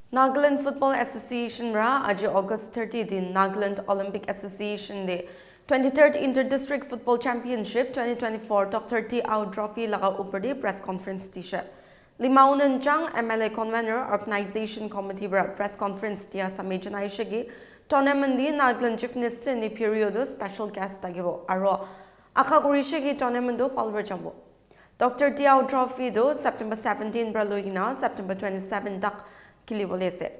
Nagaland Football Association ra aji August 30 din Nagaland Olympic Association de 23rd Inter-District Football Championship 2024 Top 30 out trophy laga uperde press conference tisha. Limaunan Jang MLA Convener Organization Committee bra press conference tia samejanai shigi tournament di Nagaland Chief Minister ni period special guest tagibo aro akaguri shigi tournament do palver jabo. Dr. Tiao Trophy do September 17 bra loina September 27 dak Kilibolese.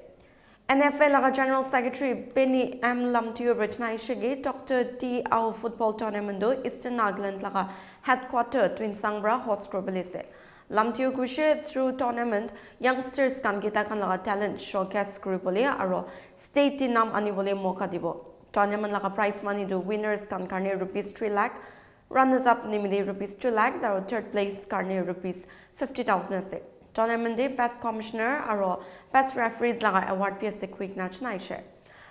NFL laga General Secretary Benny M. Lamtiu Richnai Shigi Dr. T. Au Football Tournament do Eastern Nagaland laga headquarter Twin Sangbra host Krobalese. Lamtiu Kushe through tournament youngsters kan kita kan laga talent showcase Kripole aro state tinam anibole moka dibo. Tournament laga prize money do winners kan karne rupees 3 lakh, runners up nimide rupees 2 lakhs aro third place karne rupees 50,000 ase. Tournament day best commissioner aro best referees laga award PS quick match naishe.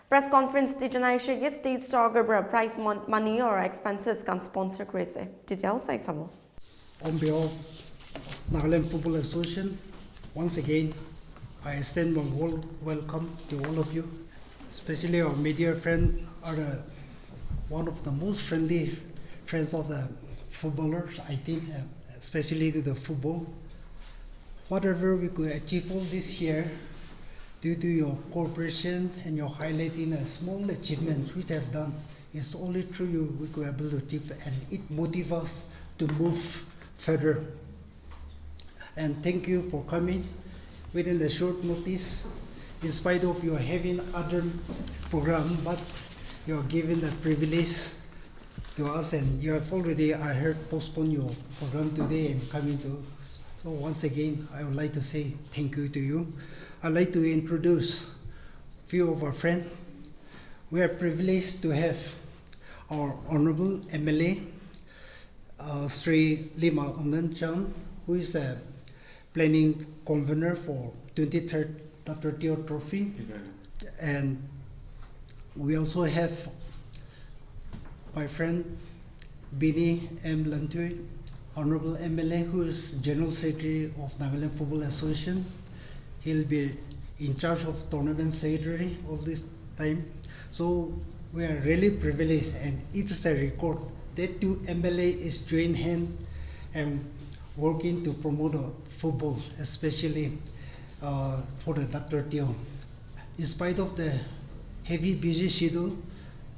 Press conference ti janaishe ge state star prize money or expenses can sponsor krese. Details say samo. On behalf of Nagaland Football Association, once again I extend my warm welcome to all of you, especially our media friend are one of the most friendly friends of the footballers, I think, especially to the football. Whatever we could achieve all this year, due to your cooperation and your highlighting a small achievement which I've done, it's only through you we could be able to achieve, and it motivates us to move further. And thank you for coming within the short notice, in spite of your having other program, but you're given the privilege to us, and you have already, I heard, postponed your program today and coming to. So once again, I would like to say thank you to you. I'd like to introduce a few of our friends. We are privileged to have our Honorable MLA, Sri Lima Undan, who is a planning convener for 23rd Dr. Teo Trophy. And we also have my friend Bini M. Lantui, Honorable MLA, who is General Secretary of Nagaland Football Association. He'll be in charge of tournament secretary all this time. So we are really privileged, and it is a record that two MLA is joined hand and working to promote football, especially for the Dr. Teo. In spite of the heavy busy schedule,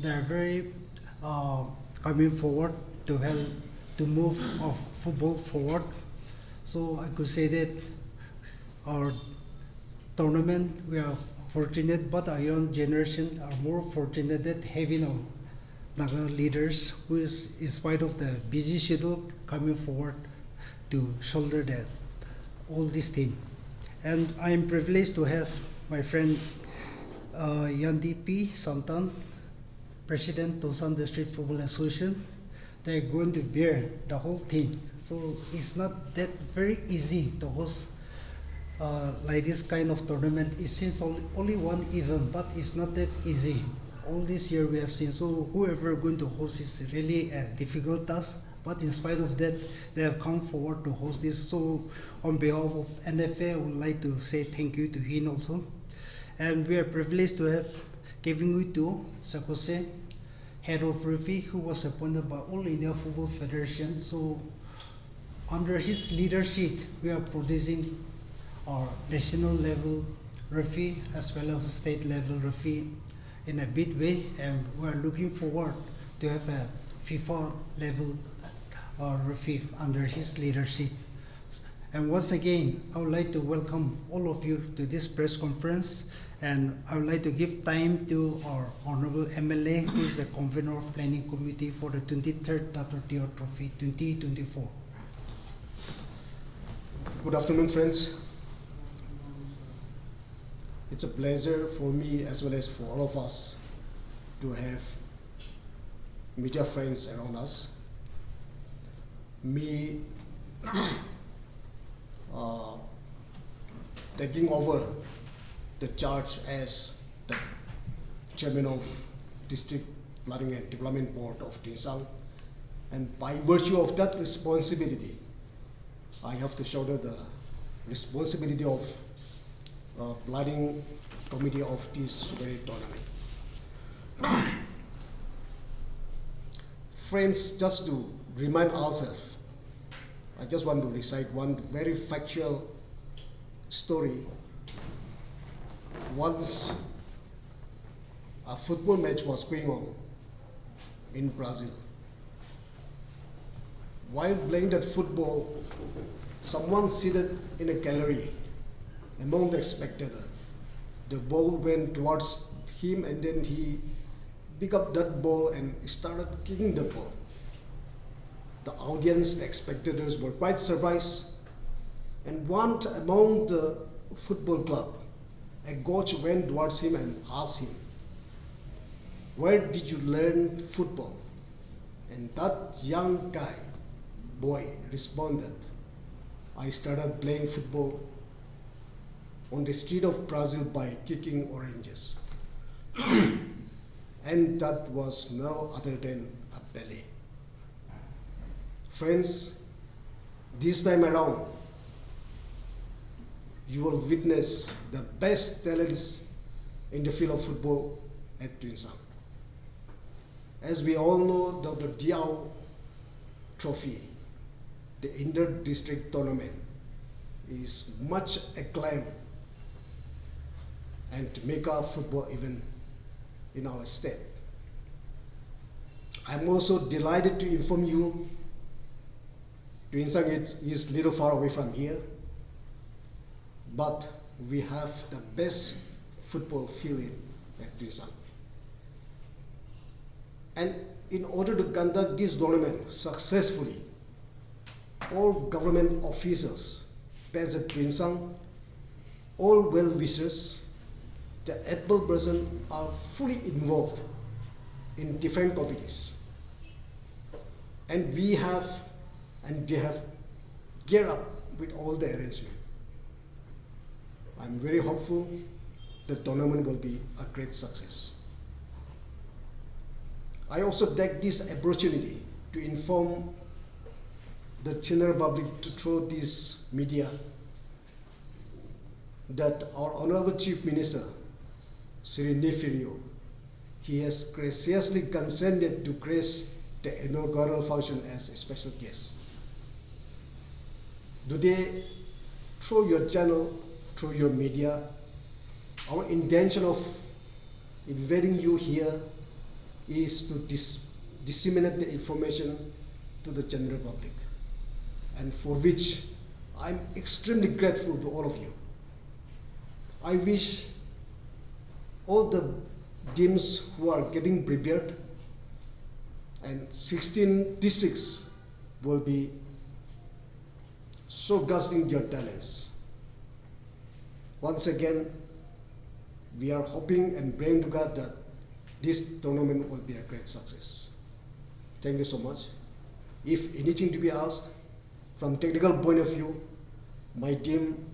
they are very coming forward to help to move of football forward. So I could say that our tournament, we are fortunate, but our young generation are more fortunate that having our Naga leaders who is, in spite of the busy schedule, coming forward to shoulder that all this thing. And I am privileged to have my friend Yandi P. Santan, President Tosan District Football Association. They're going to bear the whole thing. So it's not that very easy to host like this kind of tournament. It seems only one event, but it's not that easy. All this year we have seen, so whoever going to host is really a difficult task. But in spite of that, they have come forward to host this. So on behalf of NFA, I would like to say thank you to him also. And we are privileged to have Kevin Guitu Sakose, head of referee, who was appointed by All India Football Federation. So under his leadership, we are producing our national level referee as well as state level referee in a big way, and we are looking forward to have a FIFA level referee under his leadership. And once again, I would like to welcome all of you to this press conference, and I would like to give time to our Honorable MLA, who is the convener of Planning Committee for the 23rd Dr. Teo Trophy 2024. Good afternoon, friends. It's a pleasure for me as well as for all of us to have media friends around us. Me taking over the charge as the chairman of District Planning and Development Board of Tinsang, and by virtue of that responsibility, I have to shoulder the responsibility of planning committee of this very tournament. Friends, just to remind ourselves, I just want to recite one very factual story. Once a football match was going on in Brazil. While playing that football, someone seated in a gallery among the spectators. The ball went towards him and then he picked up that ball and started kicking the ball. The audience, the spectators were quite surprised, and one among the football club, a coach went towards him and asked him, "Where did you learn football?" And that young boy responded, "I started playing football on the street of Brazil by kicking oranges." And that was no other than a Pelé. Friends, this time around, you will witness the best talents in the field of football at Tuensang. As we all know, Dr. Diao Trophy, the inter-district tournament, is much acclaimed and to make a football event in our state. I'm also delighted to inform you Tuensang is little far away from here, but we have the best football field at Tuensang. And in order to conduct this tournament successfully, all government officials based at Tuensang, all well-wishers, the able persons are fully involved in different committees. And they have geared up with all the arrangement. I'm very hopeful the tournament will be a great success. I also take this opportunity to inform the general public through this media that our Honorable Chief Minister, Sri Nefirio, he has graciously consented to grace the inaugural function as a special guest. Today, through your channel, through your media, our intention of inviting you here is to disseminate the information to the general public, and for which I'm extremely grateful to all of you. I wish all the teams who are getting prepared, and 16 districts will be showcasing their talents. Once again, we are hoping and praying to God that this tournament will be a great success. Thank you so much. If anything to be asked, from technical point of view, my team,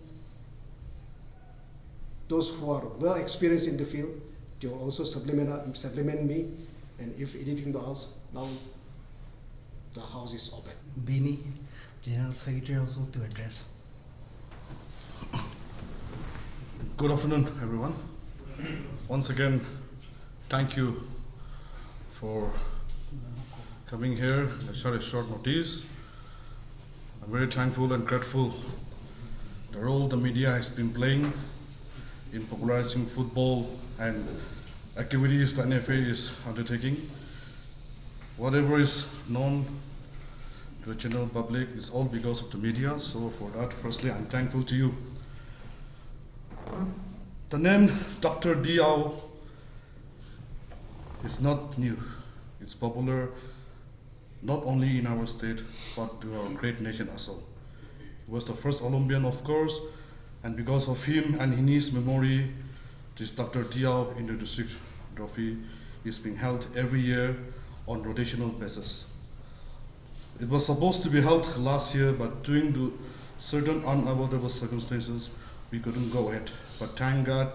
those who are well experienced in the field, they will also supplement me. And if anything to ask, now the house is open. Bini, General Secretary, also to address. Good afternoon, everyone. Once again, thank you for coming here at short notice. I'm very thankful and grateful the role the media has been playing in popularizing football and activities the NFA is undertaking. Whatever is known to the general public is all because of the media. So for that, firstly, I'm thankful to you. The name Dr. Diao is not new. It's popular not only in our state, but to our great nation as well. He was the first Olympian, of course, and because of him and in his memory, this Dr. Diao Inter-District Trophy is being held every year on rotational basis. It was supposed to be held last year, but due to certain unavoidable circumstances, we couldn't go ahead. But thank God,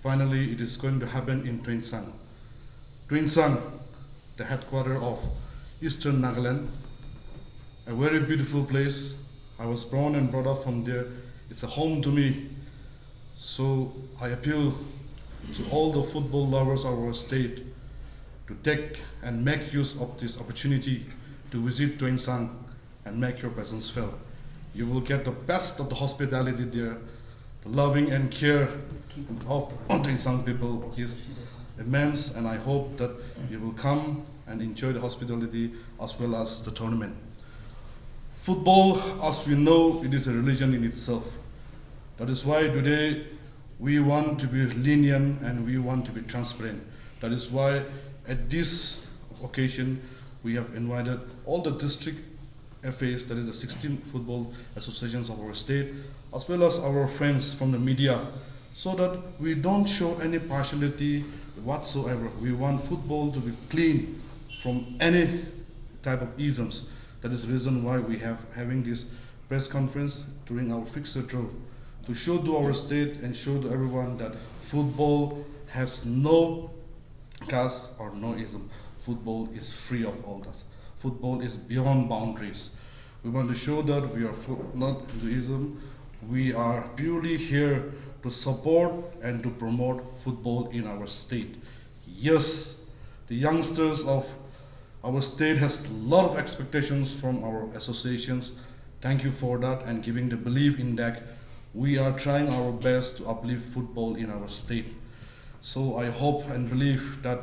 finally it is going to happen in Tuensang. Tuensang, the headquarters of Eastern Nagaland, a very beautiful place. I was born and brought up from there. It's a home to me. So I appeal to all the football lovers of our state to take and make use of this opportunity to visit Tuensang and make your presence felt. You will get the best of the hospitality there. The loving and care of Tuensang people is immense, and I hope that you will come and enjoy the hospitality as well as the tournament. Football, as we know, it is a religion in itself. That is why today we want to be lenient and we want to be transparent. That is why at this occasion we have invited all the district FAs, that is the 16 football associations of our state, as well as our friends from the media, so that we don't show any partiality whatsoever. We want football to be clean from any type of isms. That is the reason why we have having this press conference during our fixed draw, to show to our state and show to everyone that football has no caste or no ism. Football is free of all that. Football is beyond boundaries. We want to show that we are not into ism. We are purely here to support and to promote football in our state. Yes, the youngsters of our state has a lot of expectations from our associations. Thank you for that and giving the belief in that. We are trying our best to uplift football in our state. So I hope and believe that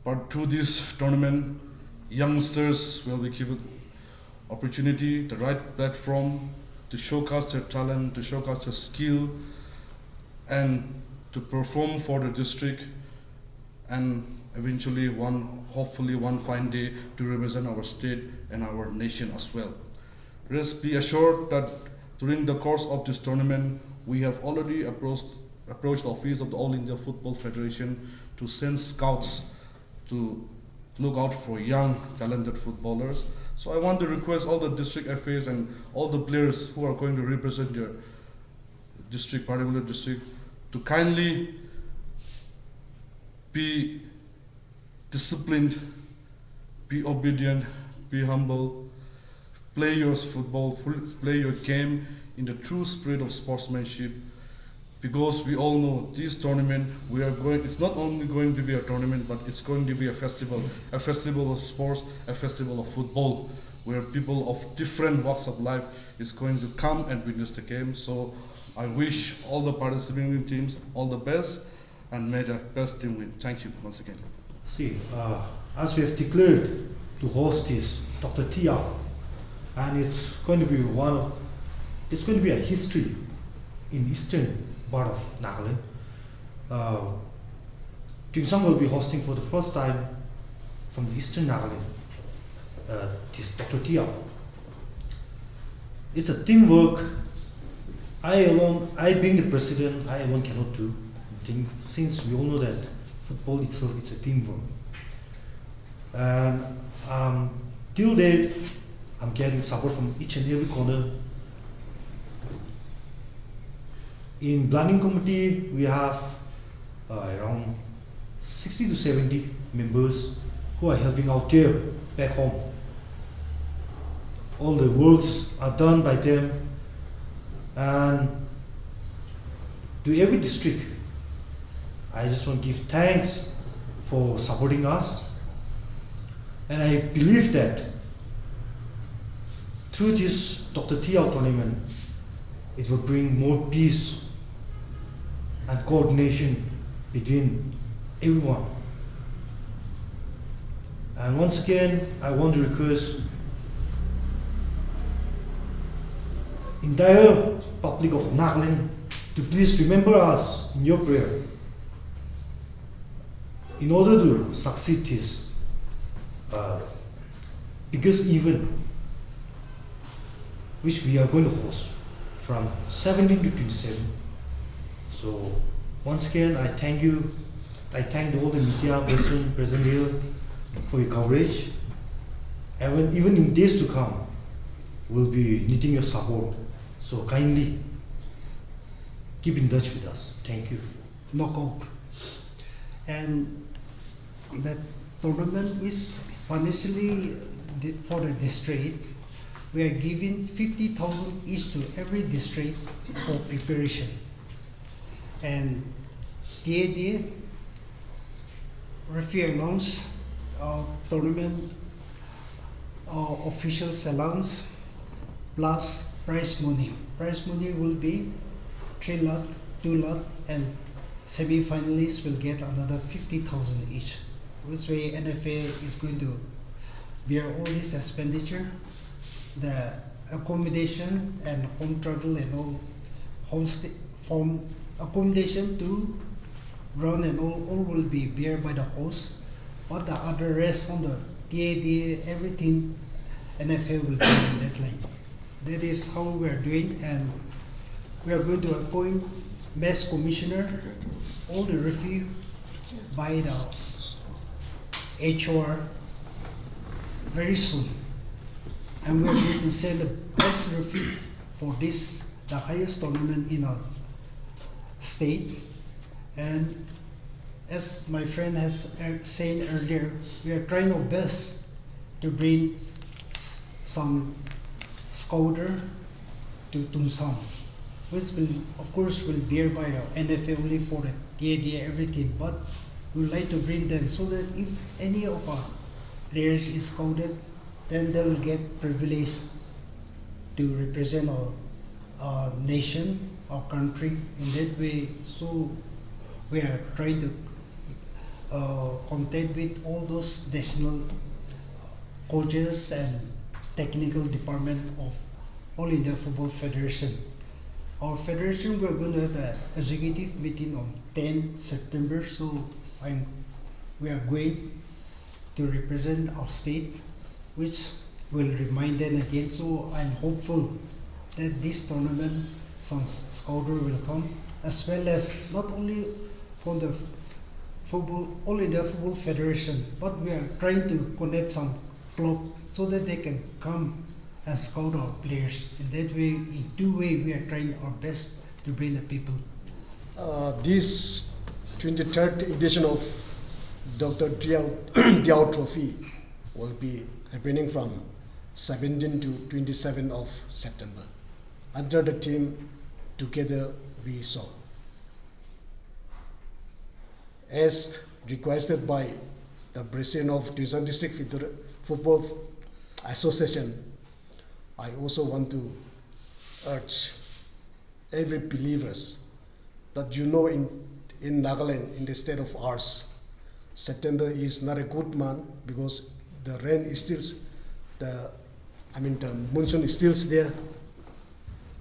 but through this tournament, youngsters will be given opportunity, the right platform to showcase their talent, to showcase their skill, and to perform for the district, and eventually hopefully one fine day to represent our state and our nation as well. Rest be assured that during the course of this tournament, we have already approached the office of the All India Football Federation to send scouts to look out for young, talented footballers. So I want to request all the district FAs and all the players who are going to represent their district, particular district, to kindly be disciplined, be obedient, be humble, play your football, play your game in the true spirit of sportsmanship. Because we all know this tournament, it's not only going to be a tournament, but it's going to be a festival of sports, a festival of football, where people of different walks of life is going to come and witness the game. So I wish all the participating teams all the best, and may the best team win. Thank you once again. See, as we have declared to host this Dr. Tia, and it's going to be a history in eastern part of Nagaland. Tuensang will be hosting for the first time from the eastern Nagaland this Dr. Tia. It's a teamwork. I being the president, I alone cannot do. Since we all know that football itself, it's a teamwork. And till date, I'm getting support from each and every corner. In planning committee, we have around 60 to 70 members who are helping out there back home. All the works are done by them, and to every district, I just want to give thanks for supporting us. And I believe that through this Dr. Tia tournament, it will bring more peace and coordination between everyone. And once again, I want to request entire public of Nagaland to please remember us in your prayer in order to succeed this biggest event which we are going to host from 17 to 27. So once again, I thank you. I thank all the media present here for your coverage. And even in days to come, we'll be needing your support. So kindly keep in touch with us. Thank you. Knockout. And that tournament is financially for the district. We are giving 50,000 each to every district for preparation. And TAD referee allowance, tournament officials allowance, plus prize money. Prize money will be 3 lot, 2 lot, and semi-finalists will get another 50,000 each. Which way NFA is going to bear all this expenditure, the accommodation and home travel and all, from accommodation to run and all will be bear by the host, but the other rest on the TAD, everything NFA will do in that line. That is how we are doing, and we are going to appoint match commissioner, all the referee by the HR very soon. And we are going to send the best referee for this, the highest tournament in our state. And as my friend has said earlier, we are trying our best to bring some scouter to Tumsam, which will, of course, will bear by our NFA only for the TAD everything, but we would like to bring them so that if any of our players is scouted, then they will get privilege to represent our nation, our country in that way. So we are trying to contact with all those national coaches and technical department of All India Football Federation. Our federation, we're going to have an executive meeting on 10 September, so we are going to represent our state, which will remind them again. So I'm hopeful that this tournament, some scouter will come, as well as not only from the All India Football Federation, but we are trying to connect some club so that they can come and scout our players. In that way, in two ways, we are trying our best to bring the people. This 23rd edition of Dr. Diao Trophy will be happening from 17 to 27 of September. Under the theme, Together We Soar. As requested by the President of Tucson District Football Association, I also want to urge every believers that in Nagaland, in the state of ours, September is not a good month because the rain is still, the monsoon is still there.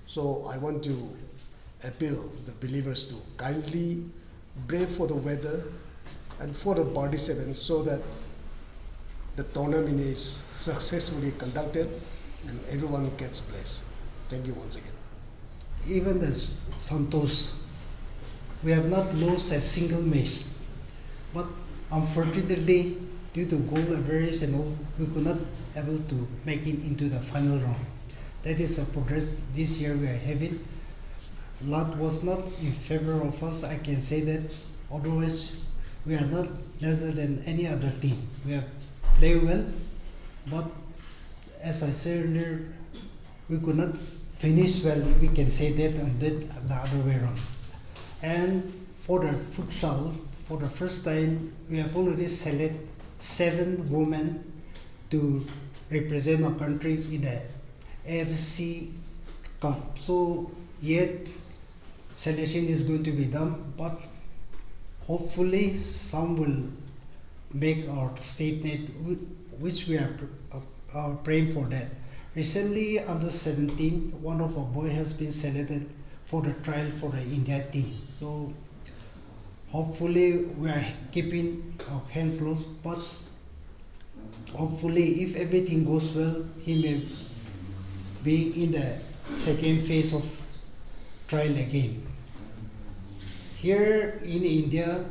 So I want to appeal the believers to kindly brave for the weather and for the participants so that the tournament is successfully conducted and everyone gets blessed. Thank you once again. Even the Santos, we have not lost a single match, but unfortunately, due to goal average and all, we could not able to make it into the final round. That is a progress this year we are having. Lot was not in favor of us, I can say that. Otherwise, we are not lesser than any other team. We have played well, but as I said earlier, we could not finish well, we can say that, and that the other way around. And for the futsal, for the first time, we have already selected 7 women to represent our country in the AFC Cup. So yet selection is going to be done, but hopefully some will make our state net, which we are praying for that. Recently, under 17, one of our boys has been selected for the trial for the India team. So hopefully we are keeping our hand close, but hopefully if everything goes well, he may be in the second phase of trial again. Here in India,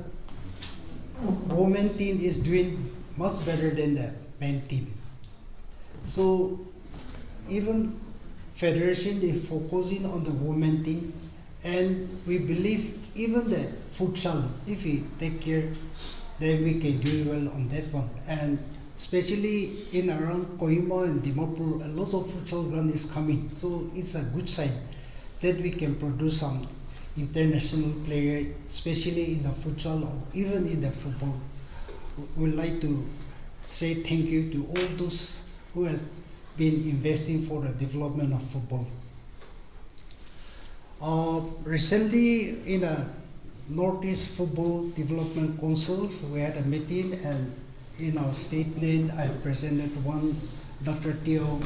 women team is doing much better than the men team. So even federation is focusing on the women team, and we believe even the futsal, if we take care, then we can do well on that one. And especially in around Kohima and Dimapur, a lot of futsal ground is coming. So it's a good sign that we can produce some international player, especially in the futsal or even in the football. We would like to say thank you to all those who have been investing for the development of football. Recently, in a Northeast Football Development Council, we had a meeting, and in our statement, I presented one Dr. Teo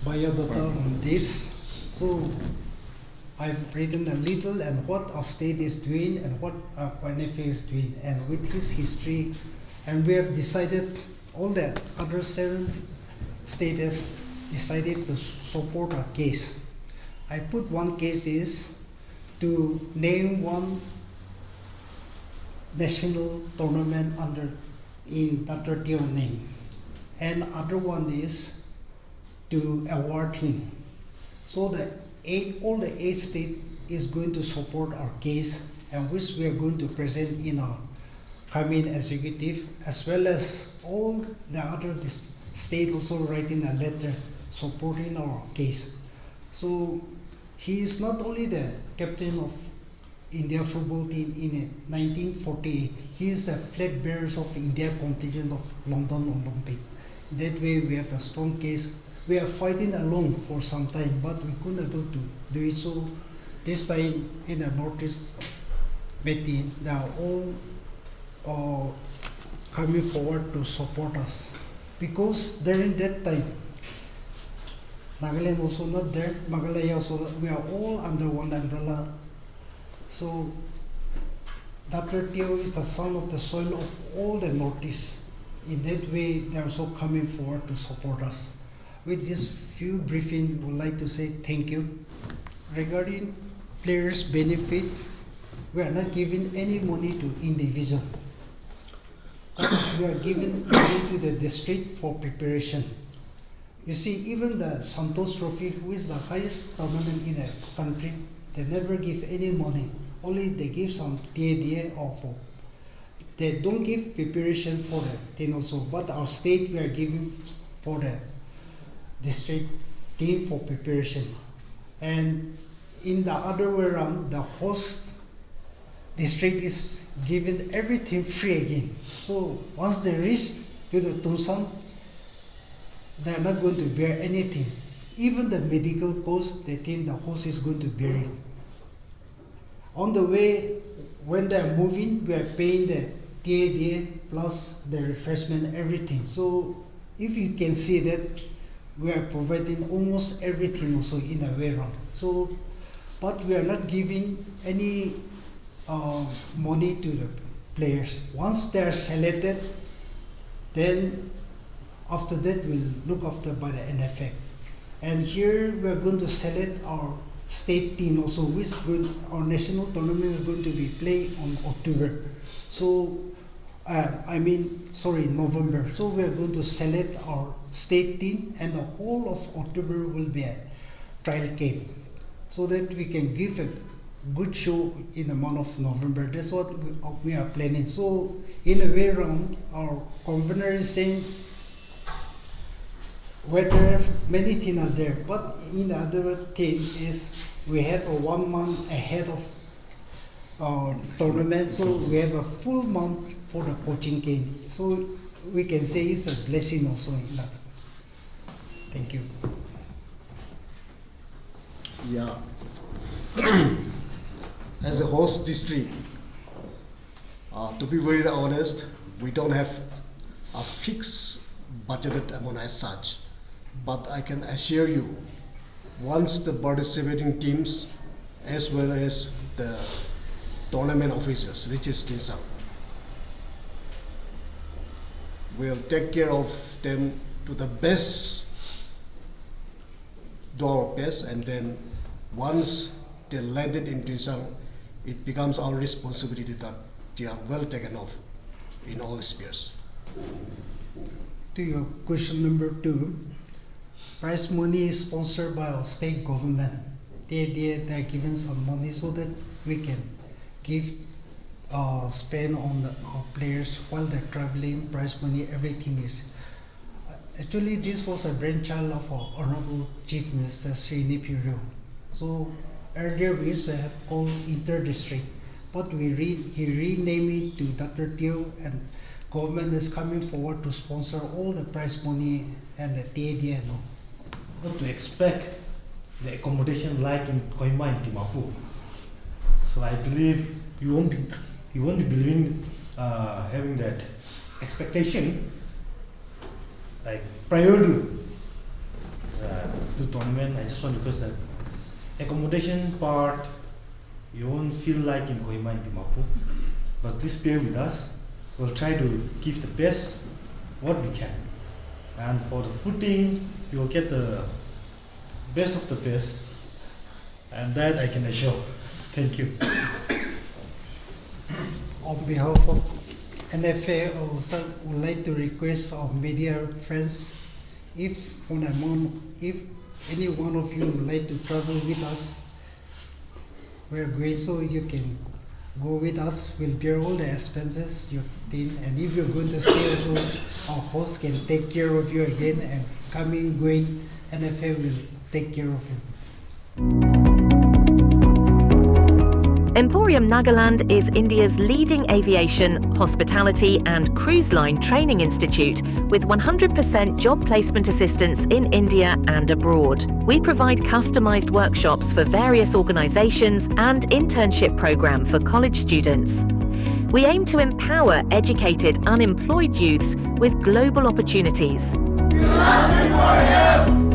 biodata on this. So I've written a little and what our state is doing and what our NFA is doing, and with his history, and we have decided, all the other 7 states have decided to support our case. I put one case is to name one national tournament under in Dr. Teo name, and other one is to award him. So all the 8 states is going to support our case, and which we are going to present in our coming executive, as well as all the other states also writing a letter supporting our case. So he is not only the captain of India football team in 1948, he is the flag bearer of India contingent of London Olympic. That way we have a strong case. We are fighting alone for some time, but we couldn't able to do it. So this time in the Northeast meeting, they are all coming forward to support us. Because during that time, Nagaland also not there, Meghalaya also, we are all under one umbrella. So Dr. Teo is the son of the soil of all the Northeast. In that way, they are also coming forward to support us. With this few briefing, we would like to say thank you. Regarding players' benefit, we are not giving any money to individual. But we are giving money to the district for preparation. You see, even the Santos Trophy, which is the highest tournament in the country, they never give any money. Only they give some TADA or for. They don't give preparation for the team also. But our state, we are giving for the district team for preparation. And in the other way around, the host district is given everything free again. So once they reach to the Tumsan, they are not going to bear anything. Even the medical cost, they think the host is going to bear it. On the way, when they are moving, we are paying the TADA plus the refreshment, everything. So if you can see that, we are providing almost everything also in a way around. So, but we are not giving any money to the players. Once they are selected, then after that we'll look after by the NFA. And here we are going to select our state team also, which our national tournament is going to be played on October. So, November. So we are going to select our state team, and the whole of October will be a trial camp, so that we can give a good show in the month of November. That's what we are planning. So in a way around, our governor is saying whether many things are there, but in the other thing is we have a 1 month ahead of our tournament, so we have a full month for the coaching camp. So we can say it's a blessing also in that. Thank you. Yeah. As a host district, to be very honest, we don't have a fixed budgeted amount as such. But I can assure you, once the participating teams as well as the tournament officers reaches Tinsang, we'll take care of them to the best, do our best, and then once they landed in Tinsang, it becomes our responsibility that they are well taken off in all spheres. To your question number 2, prize money is sponsored by our state government. They are given some money so that we can give spend on our players while they're traveling. Prize money, everything is. Actually, this was a brainchild of our Honorable Chief Minister Sri Nipiro. So earlier we used to have called inter-district, but he renamed it to Dr. Teo, and government is coming forward to sponsor all the prize money and the TAD and all. What to expect the accommodation like in Kohima and Dimapur. So I believe you won't be believing having that expectation. Like prior to the tournament, I just want to request that accommodation part you won't feel like in Kohima and Dimapur, but please bear with us. We'll try to give the best what we can, and for the footing you will get the best of the best, and that I can assure. Thank you. On behalf of NFA, I also would like to request our media friends, if any one of you would like to travel with us, we're great, so you can go with us. We'll bear all the expenses you think, and if you're going to stay also, our host can take care of you again, and coming, going, NFA will take care of you. Emporium Nagaland is India's leading aviation, hospitality and cruise line training institute with 100% job placement assistance in India and abroad. We provide customized workshops for various organizations and internship program for college students. We aim to empower educated, unemployed youths with global opportunities. We love Emporium!